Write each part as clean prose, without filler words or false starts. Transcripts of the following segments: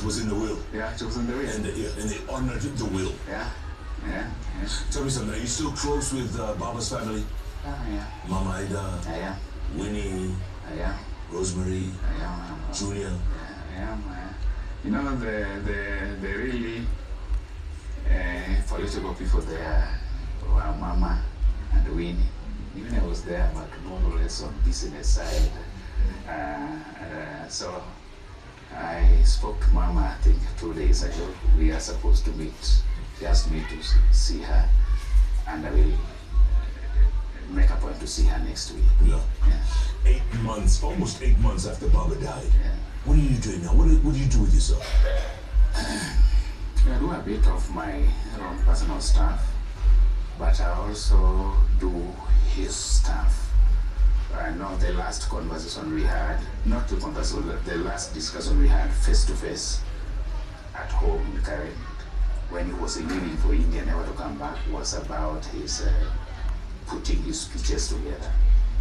was in the will. Yeah, it was in the will. And they honored the will. Yeah. Tell me something, are you still close with Baba's family? Yeah. Mama Ida? I am. Winnie? I am. Rosemary? I am. Junior? I am. You know, the really political people there were Mama and Winnie. Even I was there, but more or less on business side. So I spoke to Mama, I think 2 days ago. We are supposed to meet. She asked me to see her, and I will make a point to see her next week. Yeah. 8 months, almost 8 months after Baba died. Yeah. What are you doing now? What do you do with yourself? I do a bit of my own personal stuff, but I also do his stuff. I know the last conversation we had, not the conversation, the last discussion we had face to face at home in Karen, when he was leaving for India, never to come back, was about his putting his speeches together.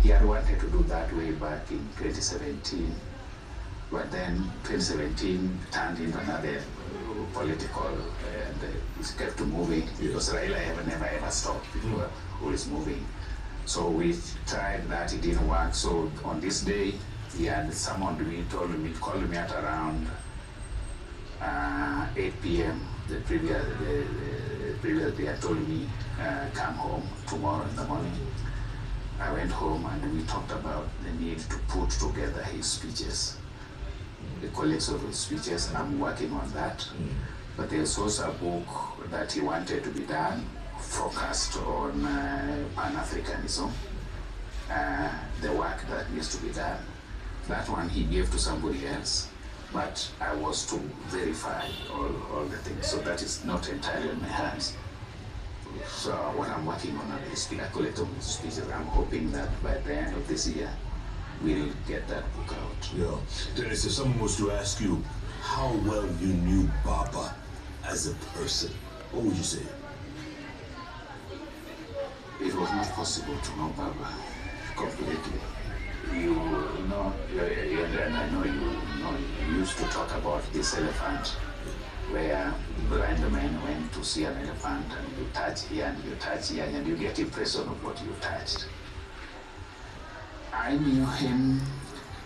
He had wanted to do that way back in 2017, but then 2017 turned into another political, and it kept moving because Raila never ever stopped. People were always moving. So we tried that, it didn't work. So on this day, he had summoned me, called me at around 8 p.m. The previous day, told me, come home tomorrow in the morning. I went home and we talked about the need to put together his speeches, the collection of his speeches. I'm working on that. But there's also a book that he wanted to be done, focused on Pan-Africanism, the work that needs to be done. That one he gave to somebody else, but I was to verify all the things, so that is not entirely in my hands. So what I'm working on is a collection of speeches. I'm hoping that by the end of this year, we'll get that book out. Yeah. Dennis, if someone was to ask you how well you knew Baba as a person, what would you say? It was not possible to know Baba completely. You know, and I know you used to talk about this elephant, where blind men went to see an elephant and you touch here and you touch here and you get impression of what you touched. I knew him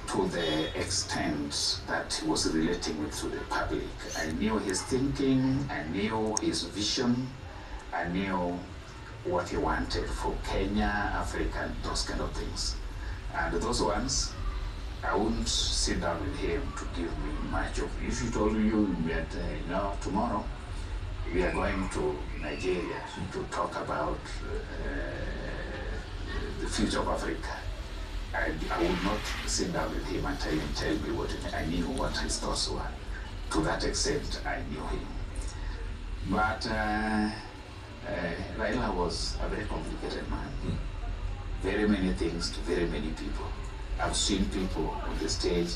to the extent that he was relating with to the public. I knew his thinking, I knew his vision, I knew what he wanted for Kenya, Africa, those kind of things. And those ones, I wouldn't sit down with him to give me much of. If he told you that tomorrow we are going to Nigeria to talk about the future of Africa, I would not sit down with him and tell me what I knew what his thoughts were. To that extent, I knew him. But Raila was a very complicated man. Very many things to very many people. I've seen people on the stage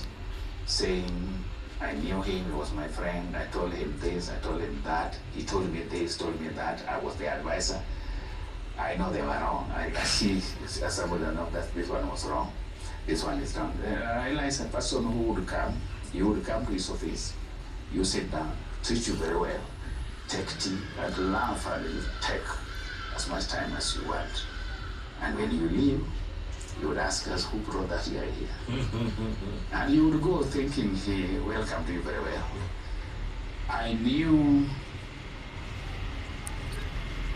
saying, I knew him, he was my friend, I told him this, I told him that, he told me this, told me that, I was the advisor. I know they were wrong. I see as somebody know that this one was wrong, this one is wrong. Raila is a person who would come, you would come to his office, you sit down, treat you very well, take tea, and laugh and you take as much time as you want. And when you leave, you would ask us who brought that guy here. And you would go thinking he welcomed you very well. I knew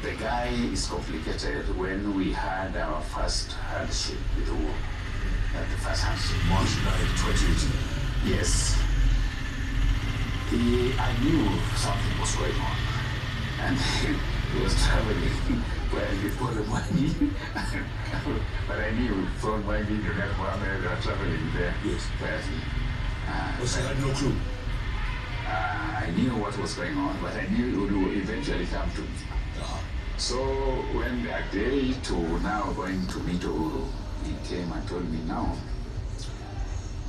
the guy is complicated when we had our first handshake with Uhuru. The first handshake. March 9, 2018. Yes. I knew something was going on. And he was traveling. Well, he put the money, but I knew from my video that they were traveling there. Yes. But I had no clue. I knew what was going on, but I knew it would eventually come to me. So when a day to now going to meet Uhuru, he came and told me, now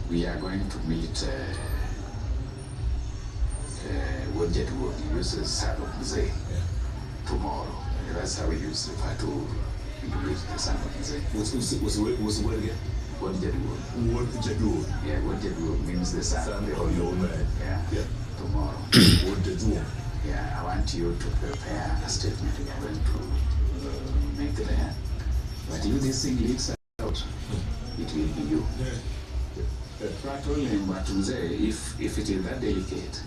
we are going to meet Wojedu, he uses son of Mzee, tomorrow. That's how we used to refer to introduce the son of Mzee. What's the word again? Wojedu. Wojedu. Yeah, Wojedu means the son of the old man. Yeah. Tomorrow. What did you? Yeah, I want you to prepare a statement you are going to make there. But if this thing leaks out, it will be you. So I told him, but if it is that delicate,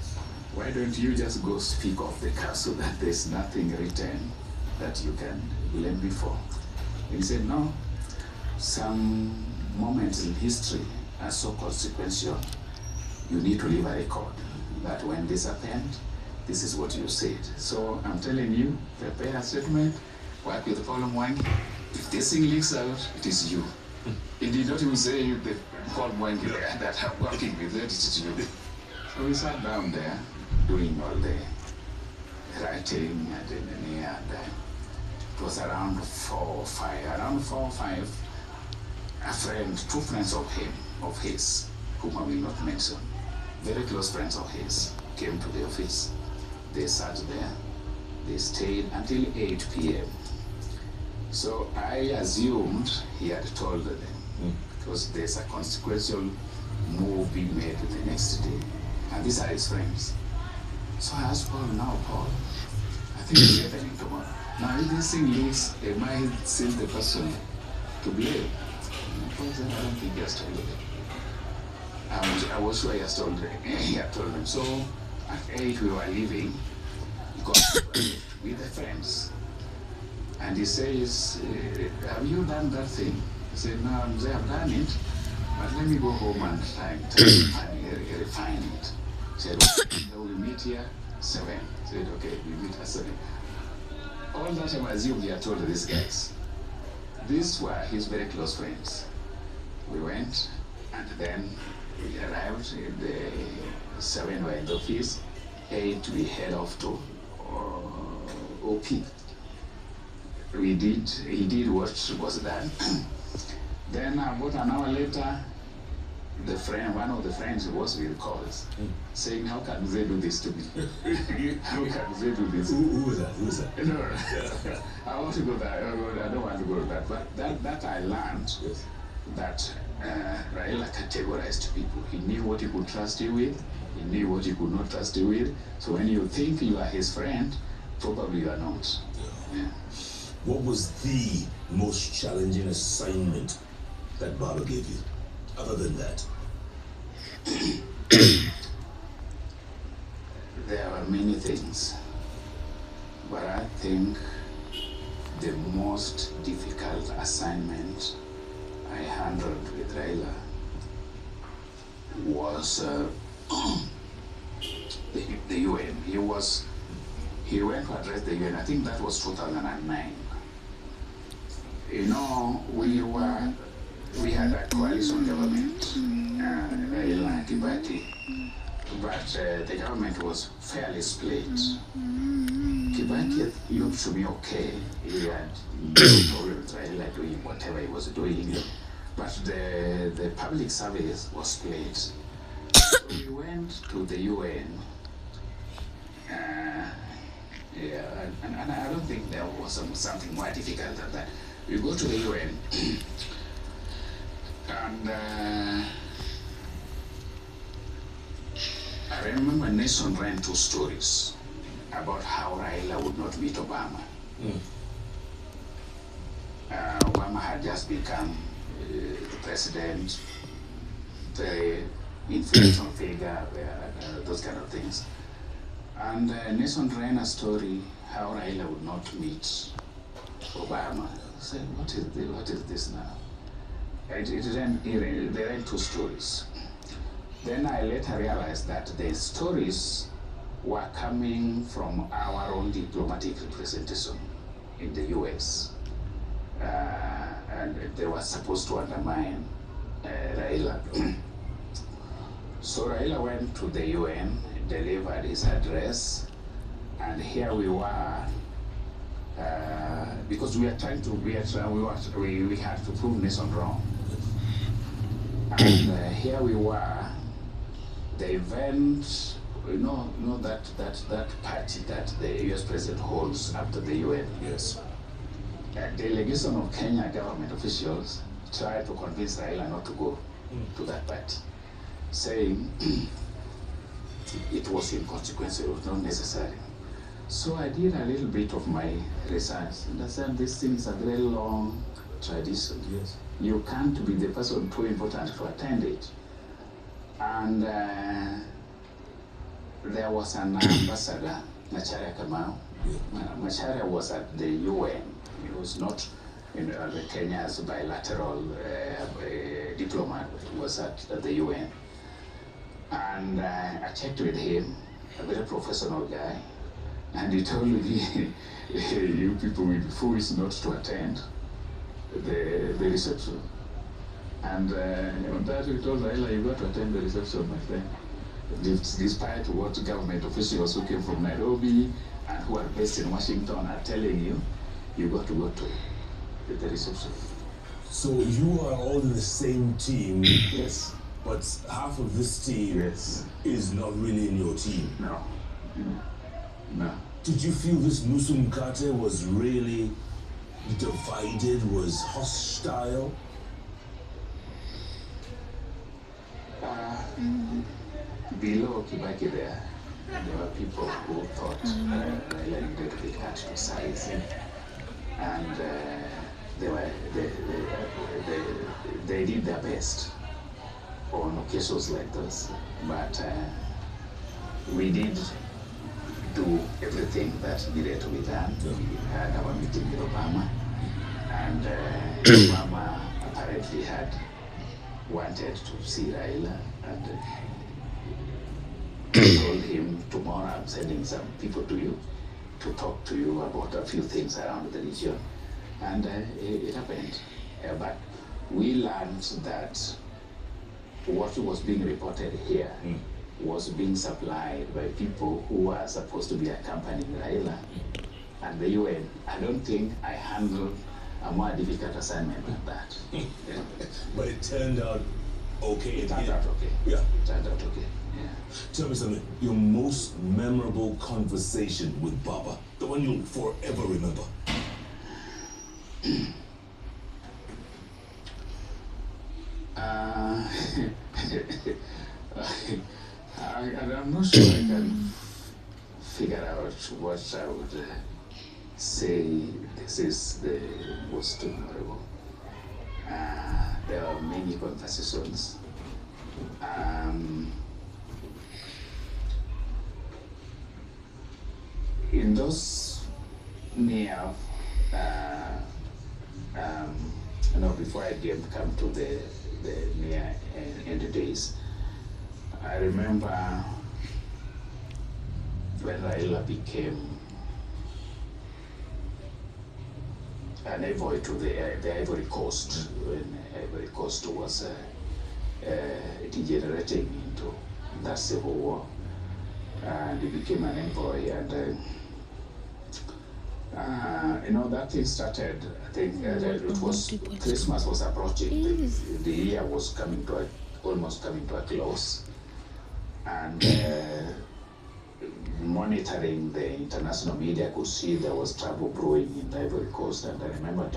why don't you just go speak off the cuff so that there's nothing written that you can blame me for? And he said, no, some moments in history are so consequential. You need to leave a record that when this happened, this is what you said. So I'm telling you, prepare a statement, work with Paul Mwangi. If this thing leaks out, it is you. He did not even say the Paul Mwangi there that I'm working with, it is you. So we sat down there, doing all the writing and it was around 4 or 5. Around 4 or 5, a friend, 2 friends of his, whom I will not mention, very close friends of his, came to the office. They sat there. They stayed until 8 p.m. So I assumed he had told them because there's a consequential move being made the next day. And these are his friends. So I asked Paul, now Paul, I think it's happening tomorrow. Now if this thing leaks, am I still the person to blame? And Paul said, I don't think he has told them. I was sure he had told them. So at 8 we were leaving. He got with the friends. And he says, have you done that thing? He said, no, they have done it, but let me go home and refine it. He said, okay, we'll meet here 7. He said, okay, we meet at 7. All that time I assumed he had told these guys. These were his very close friends. We went, and then we arrived. The 7 were in the office. 8 we head off to OP. He did what was done. Then about an hour later, one of the friends who was with calls, saying, how can they do this to me? How can they do this? Who was that? No, I want to go there. I don't want to go to that. But that I learned, Yes. that Raila categorized people. He knew what he could trust you with. He knew what he could not trust you with. So when you think you are his friend, probably you are not. Yeah. What was the most challenging assignment that Baba gave you? Other than that, There are many things, but I think the most difficult assignment I handled with Raila was the UN. He went to address the UN. I think that was 2009. You know, we had a coalition government, Raila and Kibaki, but the government was fairly split. Kibaki looked to me okay. He had no problem with Raila doing whatever he was doing, but the public service was split. So we went to the UN. And I don't think there was something more difficult than that. We go to the UN, and I remember Nelson ran 2 stories about how Raila would not meet Obama. Obama had just become the president, very influential figure, those kind of things. And Nelson ran a story how Raila would not meet Obama. I said, what is this now? They ran 2 stories. Then I later realized that the stories were coming from our own diplomatic representation in the US. And they were supposed to undermine Raila. So Raila went to the UN, delivered his address, and here we were, because we had to prove Nelson wrong. And here we were, the event, you know that party that the US president holds after the UN. yes. A delegation of Kenya government officials tried to convince Raila not to go to that party, saying it was inconsequential, it was not necessary. So I did a little bit of my research, and I said this thing is a very long tradition. Yes. You can't be the person too important to attend it. And there was an ambassador, Macharia Kamau. Macharia was at the UN. He was not the Kenya's bilateral diplomat. He was at the UN. And I checked with him, a very professional guy, and he told me, you people will be foolish not to attend the reception. And on that we told Raila, you got to attend the reception, my friend. Despite what government officials who came from Nairobi and who are based in Washington are telling you, you got to go to the reception. So you are all in the same team. Yes. But half of this team is not really in your team. No. No. Did you feel this NOOB Mkate was really divided, was hostile? Below Kibaki there were people who thought Raila needed to be cut to size. And they did their best on occasions like this, but we did do everything that needed to be done. We had our meeting with Obama, and Obama apparently had wanted to see Raila, and told him, tomorrow I'm sending some people to you to talk to you about a few things around the region. And it happened. But we learned that what was being reported here was being supplied by people who are supposed to be accompanying Raila and the UN. I don't think I handled a more difficult assignment than that. But it turned out okay. It turned out okay. Yeah. It turned out okay. Yeah. Tell me something, your most memorable conversation with Baba, the one you'll forever remember. I'm not sure I can figure out what I would say. This is the most memorable. There are many conversations. In those near, before I come to the near end days, I remember when Raila became an envoy to the Ivory Coast, when Ivory Coast was degenerating into that civil war, and he became an envoy, and that thing started. I think it was Christmas was approaching. The year was almost coming to a close, and monitoring the international media could see there was trouble brewing in the Ivory Coast, and I remember